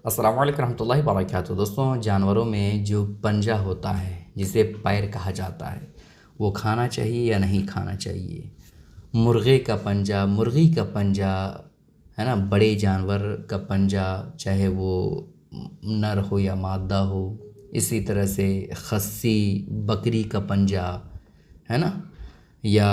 अस्सलाम वालेकुम रहमतुल्लाहि व बरकातुहू। दोस्तों, जानवरों में जो पंजा होता है जिसे पैर कहा जाता है, वो खाना चाहिए या नहीं खाना चाहिए? मुर्गे का पंजा, मुर्गी का पंजा, है ना, बड़े जानवर का पंजा, चाहे वो नर हो या मादा हो, इसी तरह से खस्सी बकरी का पंजा, है ना, या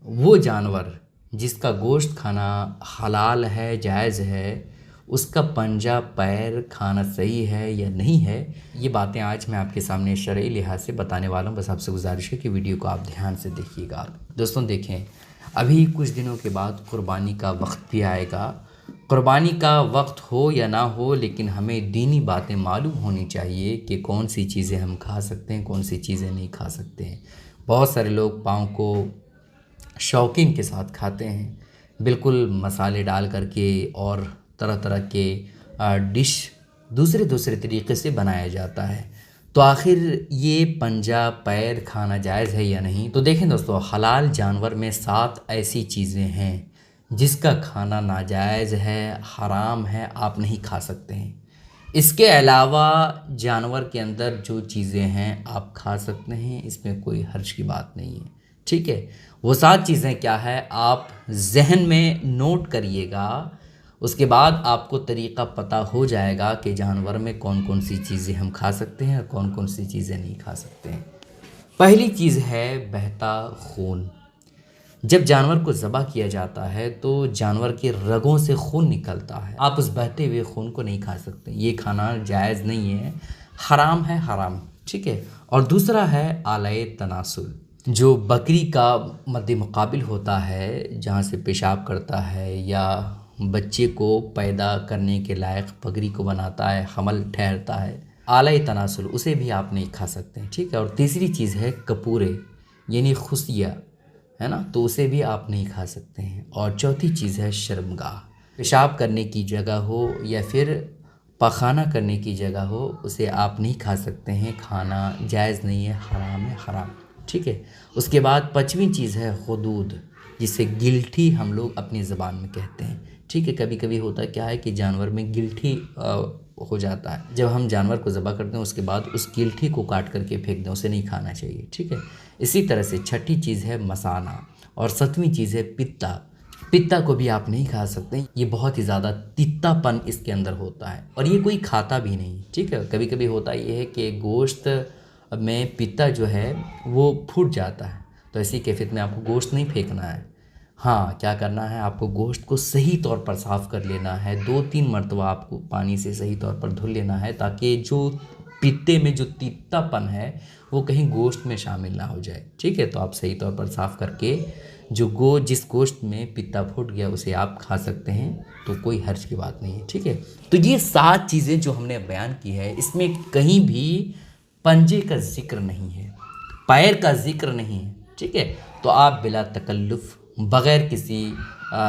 वो जानवर जिसका गोश्त खाना हलाल है, जायज़ है, उसका पंजा पैर खाना सही है या नहीं है, ये बातें आज मैं आपके सामने शरई लिहाज से बताने वाला हूँ। बस आपसे गुजारिश है कि वीडियो को आप ध्यान से देखिएगा। दोस्तों देखें, अभी कुछ दिनों के बाद कुर्बानी का वक्त भी आएगा। कुर्बानी का वक्त हो या ना हो, लेकिन हमें दीनी बातें मालूम होनी चाहिए कि कौन सी चीज़ें हम खा सकते हैं, कौन सी चीज़ें नहीं खा सकते हैं। बहुत सारे लोग पाँव को शौकीन के साथ खाते हैं, बिल्कुल मसाले डाल करके, और तरह तरह के डिश दूसरे दूसरे तरीक़े से बनाया जाता है। तो आखिर ये पंजा पैर खाना जायज़ है या नहीं? तो देखें दोस्तों, हलाल जानवर में 7 ऐसी चीज़ें हैं जिसका खाना नाजायज़ है, हराम है, आप नहीं खा सकते हैं। इसके अलावा जानवर के अंदर जो चीज़ें हैं आप खा सकते हैं, इसमें कोई हर्ज की बात नहीं है। ठीक है, वो 7 चीज़ें क्या है आप जहन में नोट करिएगा, उसके बाद आपको तरीक़ा पता हो जाएगा कि जानवर में कौन कौन सी चीज़ें हम खा सकते हैं और कौन कौन सी चीज़ें नहीं खा सकते हैं। पहली चीज़ है बहता खून। जब जानवर को ज़बह किया जाता है तो जानवर के रगों से खून निकलता है, आप उस बहते हुए खून को नहीं खा सकते। ये खाना जायज़ नहीं है, हराम है, हराम। ठीक है। और दूसरा है आलय तनासुल, जो बकरी का मद्दे मुकाबिल होता है, जहाँ से पेशाब करता है या बच्चे को पैदा करने के लायक बकरी को बनाता है, हमल ठहरता है, आलय तनासुल, उसे भी आप नहीं खा सकते हैं। ठीक है। और तीसरी चीज़ है कपूरे, यानी खुशिया, है ना, तो उसे भी आप नहीं खा सकते हैं। और चौथी चीज़ है शर्मगाह, पेशाब करने की जगह हो या फिर पखाना करने की जगह हो, उसे आप नहीं खा सकते हैं, खाना जायज़ नहीं है, हराम है, हराम। ठीक है। उसके बाद 5वीं चीज़ है हुदूद, जिसे गिल्ठी हम लोग अपनी ज़बान में कहते हैं। ठीक है। कभी कभी होता क्या है कि जानवर में गिल्ठी हो जाता है, जब हम जानवर को ज़बह करते हैं उसके बाद उस गिल्ठी को काट करके फेंक दें, उसे नहीं खाना चाहिए। ठीक है। इसी तरह से 6ठी चीज़ है मसाना, और 7वीं चीज़ है पित्ता। पित्ता को भी आप नहीं खा सकते, ये बहुत ही ज़्यादा तित्तापन इसके अंदर होता है और ये कोई खाता भी नहीं। ठीक है। कभी कभी होता ये है कि गोश्त में पित्ता जो है वो फूट जाता है, तो ऐसी कैफियत में आपको गोश्त नहीं फेंकना है। हाँ, क्या करना है, आपको गोश्त को सही तौर पर साफ़ कर लेना है, 2-3 मरतबा आपको पानी से सही तौर पर धुल लेना है, ताकि जो पित्ते में जो तीतापन है वो कहीं गोश्त में शामिल ना हो जाए। ठीक है। तो आप सही तौर पर साफ़ करके जिस गोश्त में पित्ता फूट गया उसे आप खा सकते हैं, तो कोई हर्ज की बात नहीं है। ठीक है। तो ये 7 चीज़ें जो हमने बयान की है, इसमें कहीं भी पंजे का जिक्र नहीं है, पैर का जिक्र नहीं है। ठीक है। तो आप बिला तकल्लुफ़, बग़ैर किसी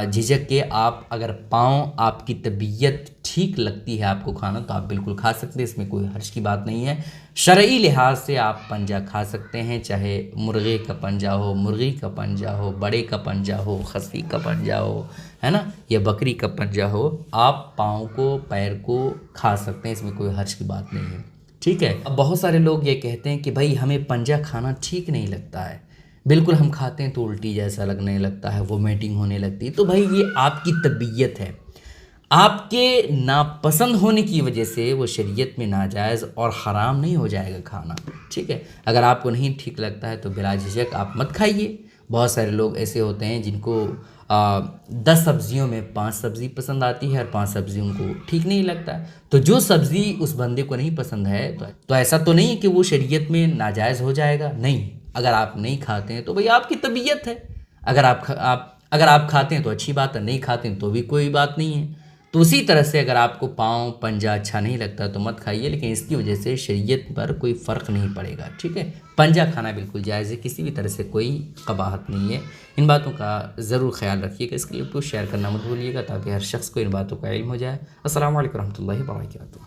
झिझक के, आप अगर पाँव आपकी तबीयत ठीक लगती है आपको खाना, तो आप बिल्कुल खा सकते हैं, इसमें कोई हर्ज की बात नहीं है। शरई लिहाज से आप पंजा खा सकते हैं, चाहे मुर्गे का पंजा हो, मुर्गी का पंजा हो, बड़े का पंजा हो, खस्सी का पंजा हो, है ना, या बकरी का पंजा हो, आप पाँव को पैर को खा सकते हैं, इसमें कोई हर्ज की बात नहीं है। ठीक है। अब बहुत सारे लोग ये कहते हैं कि भाई हमें पंजा खाना ठीक नहीं लगता है, बिल्कुल हम खाते हैं तो उल्टी जैसा लगने लगता है, वोमिटिंग होने लगती है। तो भाई ये आपकी तबीयत है, आपके नापसंद होने की वजह से वो शरीयत में नाजायज़ और हराम नहीं हो जाएगा खाना। ठीक है। अगर आपको नहीं ठीक लगता है तो बिला झिझक आप मत खाइए। बहुत सारे लोग ऐसे होते हैं जिनको 10 सब्जियों में 5 सब्ज़ी पसंद आती है और 5 सब्ज़ी उनको ठीक नहीं लगता है। तो जो सब्ज़ी उस बंदे को नहीं पसंद है तो ऐसा तो नहीं है कि वो शरीयत में नाजायज़ हो जाएगा, नहीं। अगर आप नहीं खाते हैं तो भाई आपकी तबीयत है, अगर आप खाते हैं तो अच्छी बात है, नहीं खाते हैं तो भी कोई बात नहीं है। तो उसी तरह से अगर आपको पाँव पंजा अच्छा नहीं लगता तो मत खाइए, लेकिन इसकी वजह से शरीयत पर कोई फ़र्क नहीं पड़ेगा। ठीक है। पंजा खाना बिल्कुल जायज़ है, किसी भी तरह से कोई कबाहत नहीं है। इन बातों का ज़रूर ख्याल रखिएगा। इसके लिए शेयर करना मत भूलिएगा, ताकि हर शख्स को इन बातों का इल्म हो जाए। अस्सलाम वालेकुम रहमतुल्लाहि व बरकातुहू।